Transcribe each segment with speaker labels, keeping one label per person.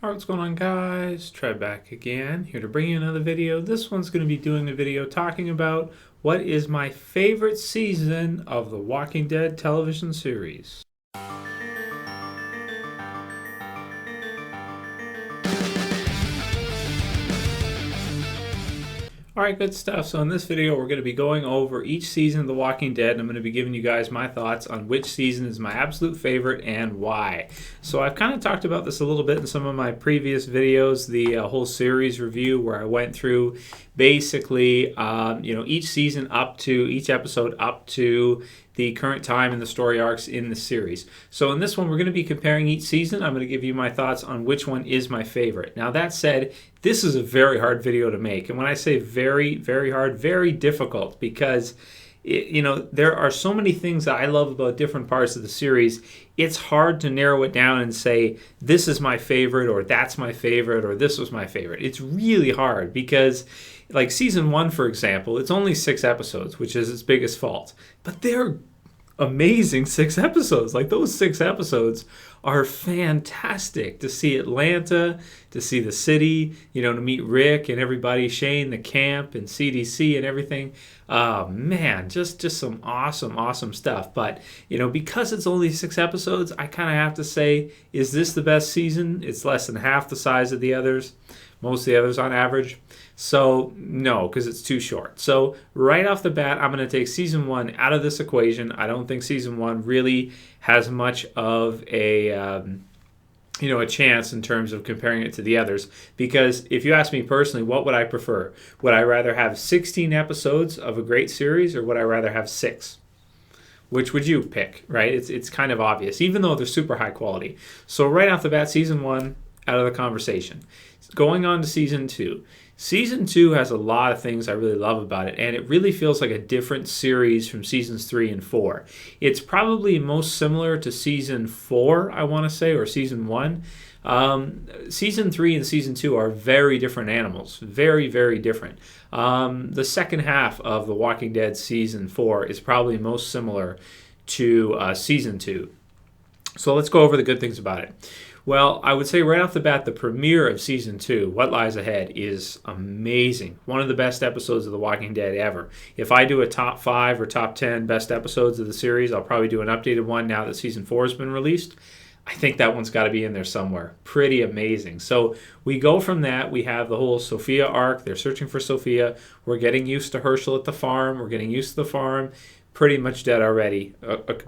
Speaker 1: Alright, what's going on, guys? Trev back again, here to bring you another video. This one's going to be doing a video talking about what is my favorite season of the Walking Dead television series. Alright, good stuff. So in this video, we're going to be going over each season of The Walking Dead, and I'm going to be giving you guys my thoughts on which season is my absolute favorite and why. So I've kind of talked about this a little bit in some of my previous videos, the whole series review where I went through basically, each season up to, each episode up to the current time and the story arcs in the series. So in this one, we're going to be comparing each season. I'm going to give you my thoughts on which one is my favorite. Now that said, this is a very hard video to make. And when I say very, very hard, very difficult, because there are so many things that I love about different parts of the series. It's hard to narrow it down and say, this is my favorite, or that's my favorite, or this was my favorite. It's really hard because, like season 1, for example, it's only 6 episodes, which is its biggest fault. But they're amazing 6 episodes. Like, those 6 episodes are fantastic. To see Atlanta, to see the city, to meet Rick and everybody, Shane, the camp, and CDC and everything. Man, just some awesome stuff. But, because it's only 6 episodes, I kind of have to say, is this the best season? It's less than half the size of the others. Most of the others on average. So no, because it's too short. So right off the bat, I'm going to take season 1 out of this equation. I don't think season 1 really has much of a chance in terms of comparing it to the others. Because if you ask me personally, what would I prefer? Would I rather have 16 episodes of a great series, or would I rather have 6? Which would you pick, right? It's kind of obvious, even though they're super high quality. So right off the bat, season 1 out of the conversation. Going on to season 2. Season 2 has a lot of things I really love about it, and it really feels like a different series from seasons 3 and 4. It's probably most similar to season 4, I want to say, or season 1. Season 3 and season 2 are very different animals. Very, very different. The second half of The Walking Dead season 4 is probably most similar to season 2. So let's go over the good things about it. Well, I would say right off the bat, the premiere of Season 2, What Lies Ahead, is amazing. One of the best episodes of The Walking Dead ever. If I do a top 5 or top 10 best episodes of the series, I'll probably do an updated one now that Season 4 has been released. I think that one's got to be in there somewhere. Pretty amazing. So we go from that. We have the whole Sophia arc. They're searching for Sophia. We're getting used to Herschel at the farm. We're getting used to the farm. Pretty much dead already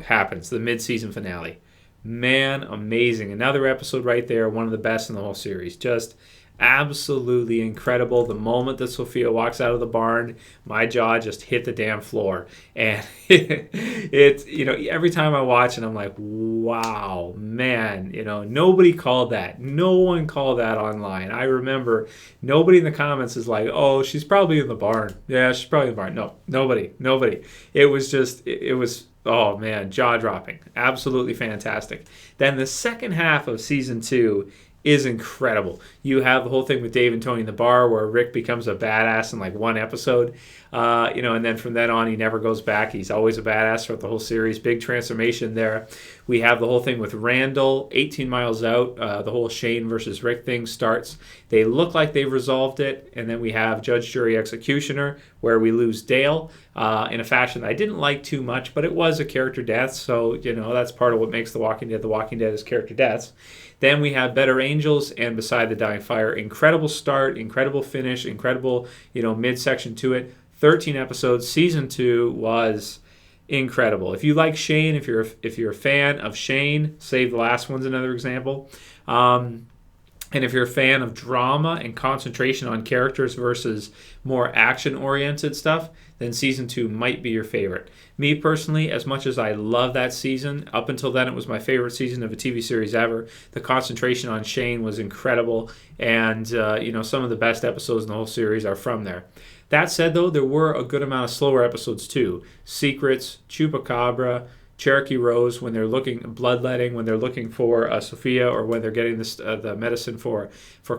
Speaker 1: happens. The mid-season finale. Man, amazing. Another episode right there, one of the best in the whole series. Just absolutely incredible. The moment that Sophia walks out of the barn, my jaw just hit the damn floor. And it's, every time I watch it, I'm like, wow, man, nobody called that. No one called that online. I remember nobody in the comments is like, oh, she's probably in the barn. Yeah, she's probably in the barn. No, nobody. It was oh man, jaw-dropping. Absolutely fantastic. Then the second half of season 2 is incredible. You have the whole thing with Dave and Tony in the bar where Rick becomes a badass in like one episode. And then from then on, he never goes back. He's always a badass throughout the whole series. Big transformation there. We have the whole thing with Randall, 18 miles out. The whole Shane versus Rick thing starts. They look like they've resolved it. And then we have Judge, Jury, Executioner, where we lose Dale in a fashion I didn't like too much, but it was a character death. So, that's part of what makes The Walking Dead is character deaths. Then we have Better Angels and Beside the Dying Fire. Incredible start, incredible finish, incredible, midsection to it. 13 episodes. Season 2 was incredible. If you like Shane, if you're a fan of Shane, Save the Last One's another example. And if you're a fan of drama and concentration on characters versus more action-oriented stuff, then Season 2 might be your favorite. Me personally, as much as I love that season, up until then it was my favorite season of a TV series ever. The concentration on Shane was incredible, and some of the best episodes in the whole series are from there. That said, though, there were a good amount of slower episodes too. Secrets, Chupacabra, Cherokee Rose when they're looking bloodletting, when they're looking for Sophia, or when they're getting this the medicine for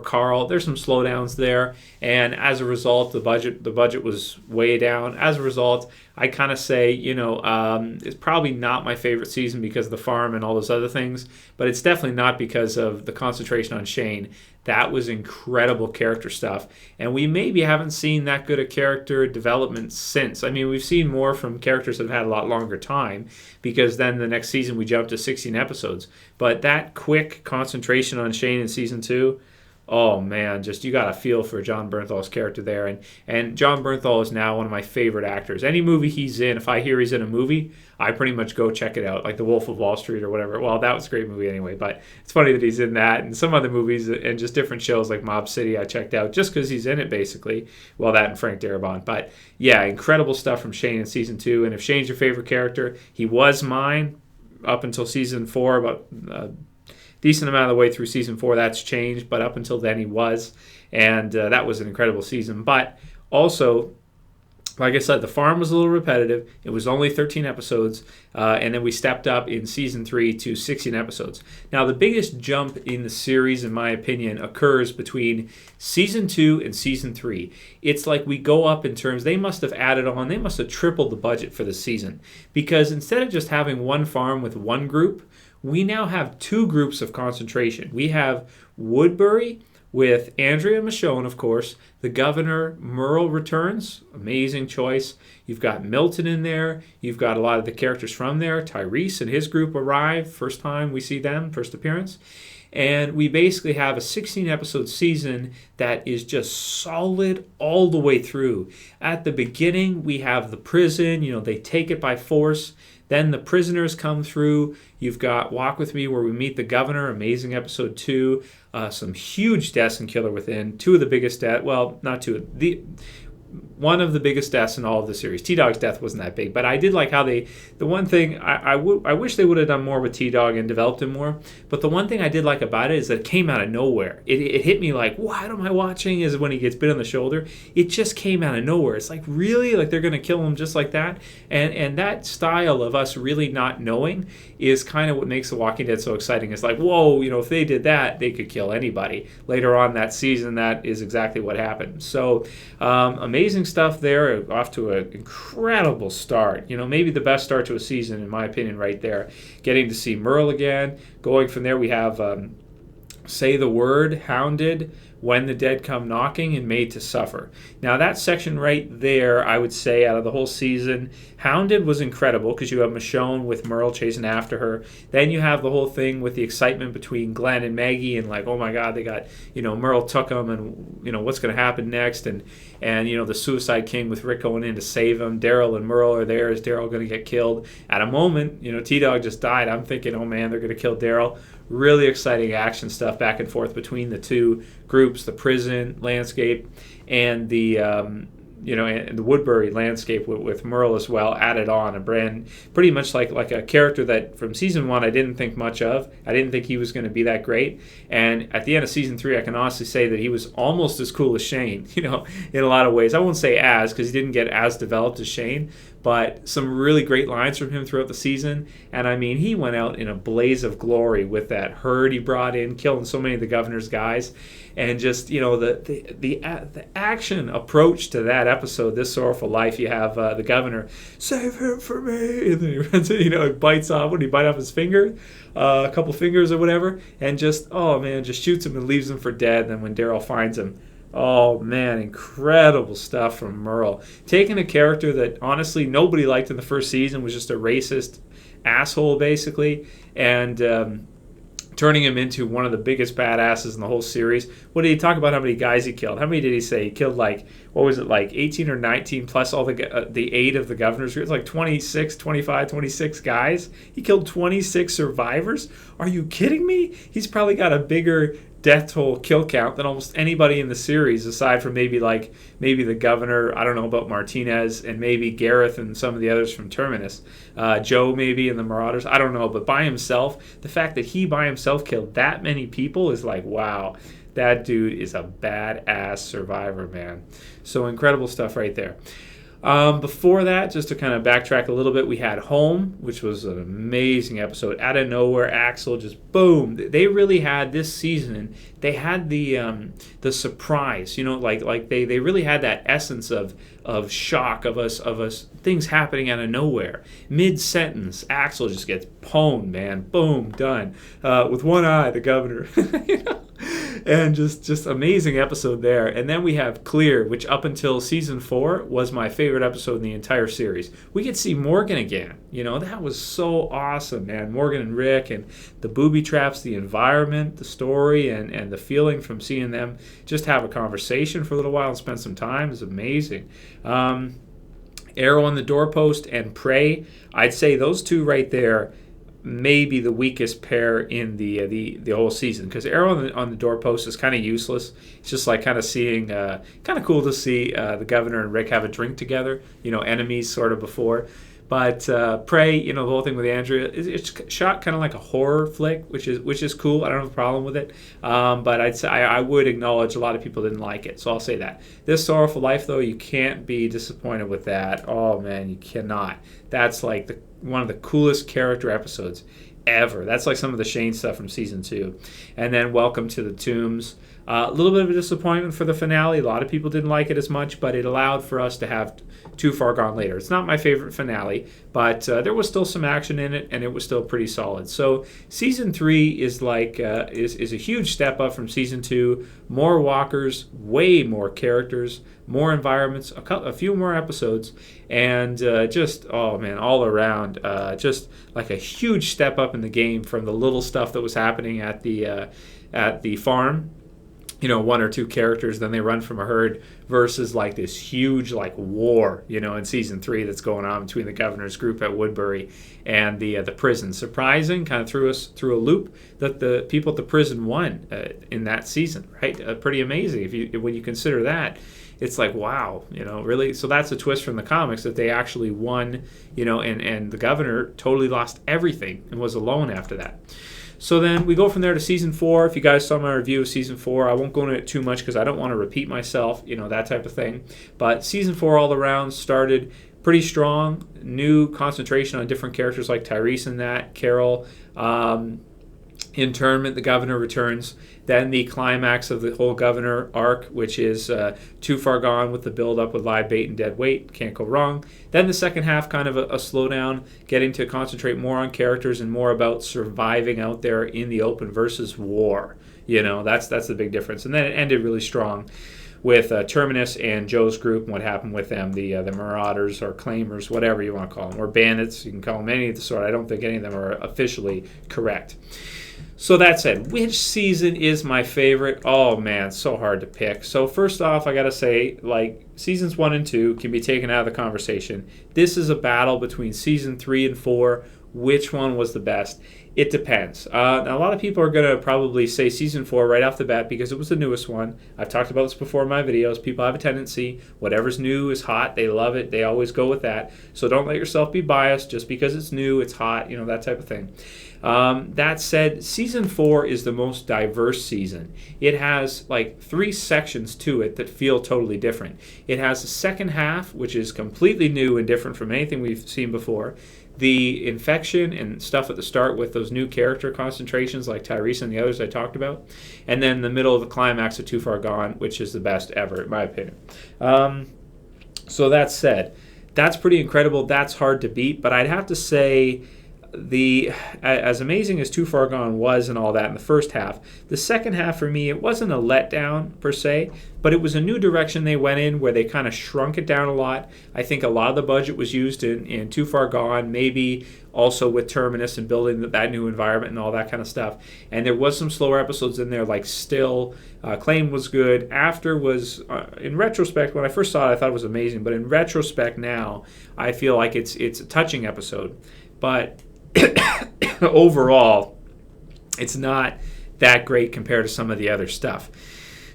Speaker 1: Carl. There's some slowdowns there, and as a result, the budget was way down. As a result, I kind of say, it's probably not my favorite season because of the farm and all those other things, but it's definitely not because of the concentration on Shane. That was incredible character stuff, and we maybe haven't seen that good a character development since. I mean, we've seen more from characters that have had a lot longer time, because then the next season we jumped to 16 episodes. But that quick concentration on Shane in season 2, oh man, just you got a feel for John Bernthal's character there. And John Bernthal is now one of my favorite actors. Any movie he's in, if I hear he's in a movie, I pretty much go check it out, like The Wolf of Wall Street or whatever. Well, that was a great movie anyway, but it's funny that he's in that and some other movies and just different shows like Mob City I checked out just because he's in it, basically. Well, that and Frank Darabont. But yeah, incredible stuff from Shane in season 2. And if Shane's your favorite character, he was mine up until season 4, about decent amount of the way through season 4. That's changed, but up until then he was, and that was an incredible season. But also, like I said, the farm was a little repetitive. It was only 13 episodes, and then we stepped up in season 3 to 16 episodes. Now, the biggest jump in the series, in my opinion, occurs between season 2 and season 3. It's like we go up in terms, they must have tripled the budget for the season, because instead of just having one farm with one group, we now have 2 groups of concentration. We have Woodbury with Andrea Michonne, of course. The governor, Merle, returns. Amazing choice. You've got Milton in there. You've got a lot of the characters from there. Tyrese and his group arrive. First time we see them, first appearance. And we basically have a 16-episode season that is just solid all the way through. At the beginning, we have the prison. They take it by force. Then the prisoners come through. You've got Walk With Me, where we meet the governor. Amazing episode 2. Some huge deaths in Killer Within. 2 of the biggest deaths. Well, not 2. One of the biggest deaths in all of the series. T-Dog's death wasn't that big, but I did like how the one thing, I wish they would have done more with T-Dog and developed him more, but the one thing I did like about it is that it came out of nowhere. It hit me like, what am I watching? Is when he gets bit on the shoulder. It just came out of nowhere. It's like, really? Like they're going to kill him just like that? And that style of us really not knowing is kind of what makes The Walking Dead so exciting. It's like, whoa, if they did that, they could kill anybody. Later on that season, that is exactly what happened. So, amazing stuff there, off to an incredible start. Maybe the best start to a season, in my opinion, right there. Getting to see Merle again. Going from there, we have Say the Word, Hounded, When the Dead Come Knocking, and Made to Suffer. Now, that section right there, I would say, out of the whole season, Hounded was incredible because you have Michonne with Merle chasing after her. Then you have the whole thing with the excitement between Glenn and Maggie, and like, oh my God, they got, Merle took him, and what's going to happen next, and the Suicide King with Rick going in to save him. Daryl and Merle are there. Is Daryl going to get killed? At a moment, T-Dog just died. I'm thinking, oh man, they're going to kill Daryl. Really exciting action stuff back and forth between the 2 groups, the prison landscape and the and the Woodbury landscape with Merle as well added on. Pretty much like a character that from season 1 I didn't think much of. I didn't think he was going to be that great. And at the end of season 3, I can honestly say that he was almost as cool as Shane, in a lot of ways. I won't say because he didn't get as developed as Shane, but some really great lines from him throughout the season. And I mean, he went out in a blaze of glory with that herd he brought in, killing so many of the governor's guys. And just, the action approach to that episode, This Sorrowful Life, you have the governor, save him for me. And then he runs in, bites off, when he bite off his finger, a couple fingers or whatever, and just, oh man, just shoots him and leaves him for dead. And then when Daryl finds him, oh man, incredible stuff from Merle. Taking a character that honestly nobody liked in the first season, was just a racist asshole basically, and turning him into one of the biggest badasses in the whole series. What did he talk about? How many guys he killed? How many did he say he killed? Like, what was it, like 18 or 19 plus all the 8 of the governor's group? It's like 26, 25, 26 guys. He killed 26 survivors. Are you kidding me? He's probably got a bigger death toll kill count than almost anybody in the series, aside from maybe the governor, I don't know about Martinez, and maybe Gareth and some of the others from Terminus, Joe maybe and the Marauders, I don't know, but by himself, the fact that he by himself killed that many people is like, wow, that dude is a badass survivor, man. So incredible stuff right there. Before that, just to kind of backtrack a little bit, we had Home, which was an amazing episode. Out of nowhere, Axel just boom. They really had this season. They had the surprise, like they really had that essence of shock of us things happening out of nowhere. Mid sentence, Axel just gets pwned, man. Boom, done. With one eye, the governor. And just amazing episode there. And then we have Clear, which up until season 4 was my favorite episode in the entire series. We get to see Morgan again. That was so awesome, man. Morgan and Rick and the booby traps, the environment, the story, and the feeling from seeing them just have a conversation for a little while and spend some time is amazing. Arrow on the Doorpost and Prey, I'd say those two right there maybe the weakest pair in the whole season, because Arrow on the Doorpost is kind of useless. It's just like kind of seeing, kind of cool to see the governor and Rick have a drink together, enemies sort of before. But Prey, the whole thing with Andrea, it's shot kind of like a horror flick, which is cool. I don't have a problem with it. But I'd say I would acknowledge a lot of people didn't like it, so I'll say that. This Sorrowful Life, though, you can't be disappointed with that. Oh man, you cannot. That's like one of the coolest character episodes ever. That's like some of the Shane stuff from season 2. And then Welcome to the Tombs. A little bit of a disappointment for the finale. A lot of people didn't like it as much, but it allowed for us to have Too Far Gone Later. It's not my favorite finale, but there was still some action in it, and it was still pretty solid. So season 3 is like is a huge step up from season 2. More walkers, way more characters, more environments, a few more episodes, and just all around, just like a huge step up in the game from the little stuff that was happening at the farm. 1 or 2 characters, then they run from a herd, versus like this huge like war, in season 3 that's going on between the governor's group at Woodbury and the prison. Surprising, kind of threw us through a loop that the people at the prison won in that season, right? Pretty amazing when you consider that. It's like, wow, really. So that's a twist from the comics that they actually won, and the governor totally lost everything and was alone after that. So then we go from there to season 4. If you guys saw my review of season 4, I won't go into it too much because I don't want to repeat myself, that type of thing. But season 4 all around started pretty strong. New concentration on different characters like Tyrese and that, Carol. Internment, the governor returns. Then the climax of the whole governor arc, which is Too Far Gone with the build-up with live bait and dead weight. Can't go wrong. Then the second half, kind of a slowdown, getting to concentrate more on characters and more about surviving out there in the open versus war. That's the big difference. And then it ended really strong with Terminus and Joe's group and what happened with them, the Marauders or Claimers, whatever you want to call them, or Bandits. You can call them any of the sort. I don't think any of them are officially correct. So that said, which season is my favorite? Oh man, so hard to pick. So first off, I gotta say, like, seasons 1 and 2 can be taken out of the conversation. This is a battle between season 3 and 4. Which one was the best? It depends. Now, a lot of people are going to probably say season 4 right off the bat because it was the newest one. I've talked about this before in my videos. People have a tendency, whatever's new is hot. They love it. They always go with that. So don't let yourself be biased just because it's new, it's hot, that type of thing. That said, season 4 is the most diverse season. It has like 3 sections to it that feel totally different. It has a second half, which is completely new and different from anything we've seen before. The infection and stuff at the start with those new character concentrations like Tyrese and the others I talked about. And then the middle of the climax of Too Far Gone, which is the best ever, in my opinion. So that said, that's pretty incredible. That's hard to beat. But I'd have to say, as amazing as Too Far Gone was and all that in the first half, the second half for me, it wasn't a letdown per se, but it was a new direction they went in where they kind of shrunk it down a lot. I think a lot of the budget was used in Too Far Gone, maybe also with Terminus and building that new environment and all that kind of stuff. And there was some slower episodes in there, like Still. Claim was good. After was, in retrospect, when I first saw it, I thought it was amazing. But in retrospect now, I feel like it's a touching episode. But overall, it's not that great compared to some of the other stuff.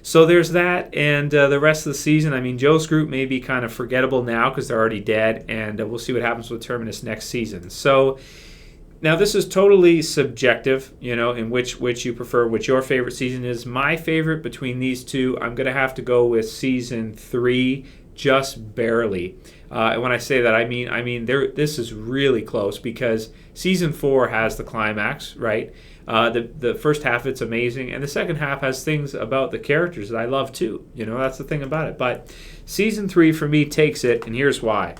Speaker 1: So there's that, and the rest of the season, I mean, Joe's group may be kind of forgettable now because they're already dead, and we'll see what happens with Terminus next season. So now this is totally subjective, in which you prefer, which your favorite season is. My favorite between these two, I'm going to have to go with season 3, just barely. And when I say that, I mean this is really close, because season 4 has the climax, right? The first half, it's amazing, and the second half has things about the characters that I love too. That's the thing about it. But season 3 for me takes it, and here's why.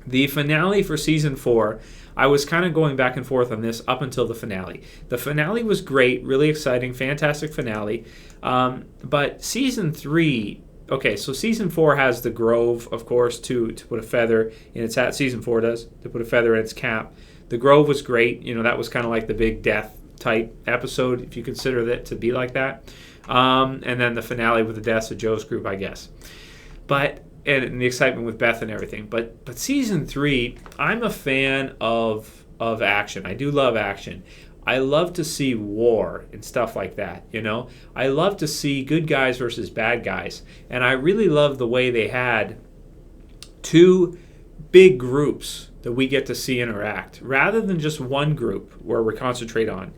Speaker 1: The finale for season 4, I was kind of going back and forth on this up until the finale. The finale was great, really exciting, fantastic finale. But season 3, okay, so season 4 has the Grove, of course, to put a feather in its hat. Season 4 does, to put a feather in its cap. The Grove was great. That was kind of like the big death type episode, if you consider that to be like that. And then the finale with the deaths of Joe's group, I guess. But and the excitement with Beth and everything. But season 3, I'm a fan of action. I do love action. I love to see war and stuff like that, I love to see good guys versus bad guys. And I really love the way they had 2 big groups that we get to see interact, rather than just one group where we concentrate on.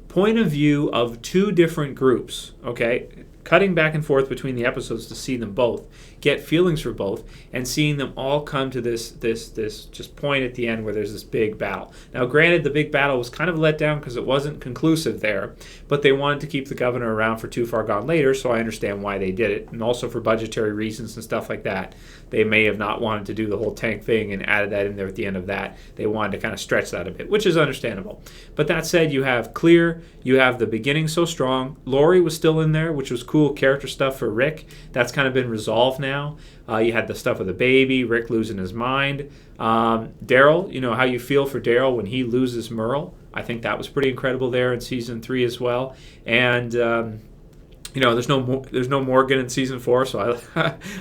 Speaker 1: Point of view of 2 different groups, okay? Cutting back and forth between the episodes to see them both, get feelings for both, and seeing them all come to this just point at the end where there's this big battle. Now, granted, the big battle was kind of let down because it wasn't conclusive there, but they wanted to keep the governor around for Too Far Gone Later, so I understand why they did it, and also for budgetary reasons and stuff like that. They may have not wanted to do the whole tank thing and added that in there at the end of that. They wanted to kind of stretch that a bit, which is understandable. But that said, you have Clear, you have the beginning so strong. Lori was still in there, which was cool character stuff for Rick. That's kind of been resolved now. You had the stuff with the baby, Rick losing his mind. Daryl, how you feel for Daryl when he loses Merle. I think that was pretty incredible there in season 3 as well. And there's no Morgan in season 4, so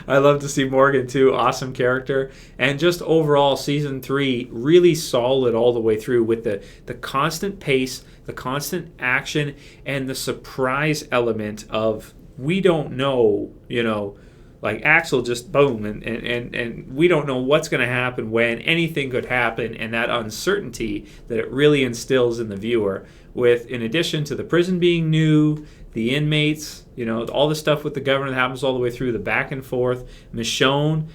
Speaker 1: I love to see Morgan too. Awesome character. And just overall, season 3 really solid all the way through, with the constant pace, the constant action, and the surprise element of we don't know, like Axel just boom, and we don't know what's going to happen when. Anything could happen, and that uncertainty that it really instills in the viewer, with, in addition to the prison being new, the inmates, all the stuff with the governor that happens all the way through, the back and forth. Michonne,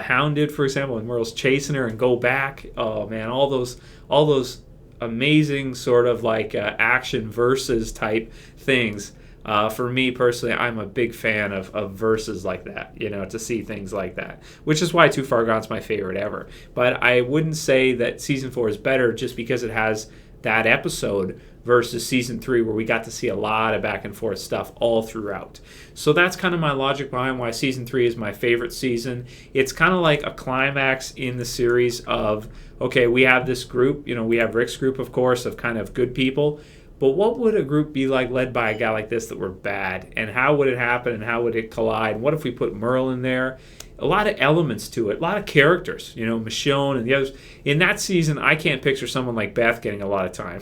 Speaker 1: hounded, for example, when Merle's chasing her and go back. Oh man, all those amazing sort of like action versus type things. For me personally, I'm a big fan of verses like that, to see things like that, which is why Too Far Gone's my favorite ever. But I wouldn't say that season 4 is better just because it has that episode versus season 3, where we got to see a lot of back and forth stuff all throughout. So that's kind of my logic behind why season 3 is my favorite season. It's kind of like a climax in the series of, okay, we have this group, we have Rick's group, of course, of kind of good people. But what would a group be like led by a guy like this that were bad? And how would it happen, and how would it collide? What if we put Merle in there? A lot of elements to it, a lot of characters, Michonne and the others. In that season, I can't picture someone like Beth getting a lot of time,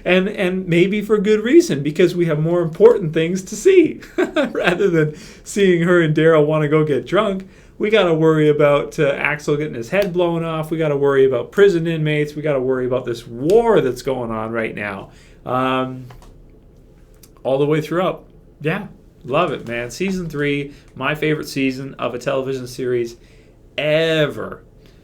Speaker 1: and maybe for good reason, because we have more important things to see. Rather than seeing her and Daryl want to go get drunk, we got to worry about Axel getting his head blown off. We got to worry about prison inmates. We got to worry about this war that's going on right now, all the way throughout. Yeah. Love it, man. Season 3, my favorite season of a television series ever.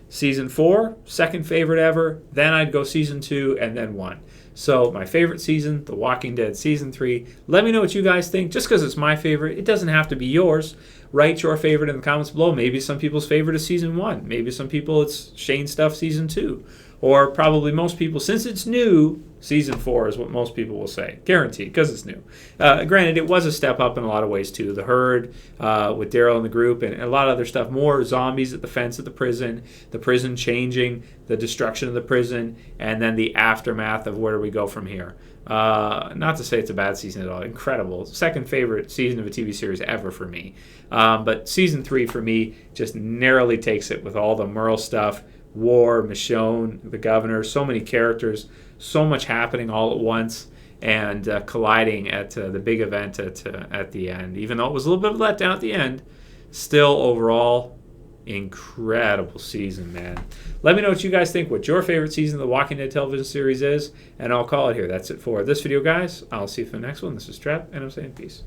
Speaker 1: Season 4, second favorite ever. Then I'd go season 2 and then 1. So my favorite season, The Walking Dead season 3. Let me know what you guys think. Just because it's my favorite, it doesn't have to be yours. Write your favorite in the comments below. Maybe some people's favorite is season 1. Maybe some people it's Shane Stuff season 2. Or probably most people, since it's new, season 4 is what most people will say. Guaranteed, because it's new. Granted, it was a step up in a lot of ways, too. The herd with Daryl and the group, and a lot of other stuff. More zombies at the fence at the prison changing, the destruction of the prison, and then the aftermath of where do we go from here. Not to say it's a bad season at all. Incredible. Second favorite season of a TV series ever for me. But season 3, for me, just narrowly takes it with all the Merle stuff. War, Michonne, the governor, so many characters, so much happening all at once, and colliding at the big event at the end. Even though it was a little bit of a letdown at the end, still overall, incredible season, man. Let me know what you guys think, what your favorite season of the Walking Dead television series is, and I'll call it here. That's it for this video, guys. I'll see you for the next one. This is Trev, and I'm saying peace.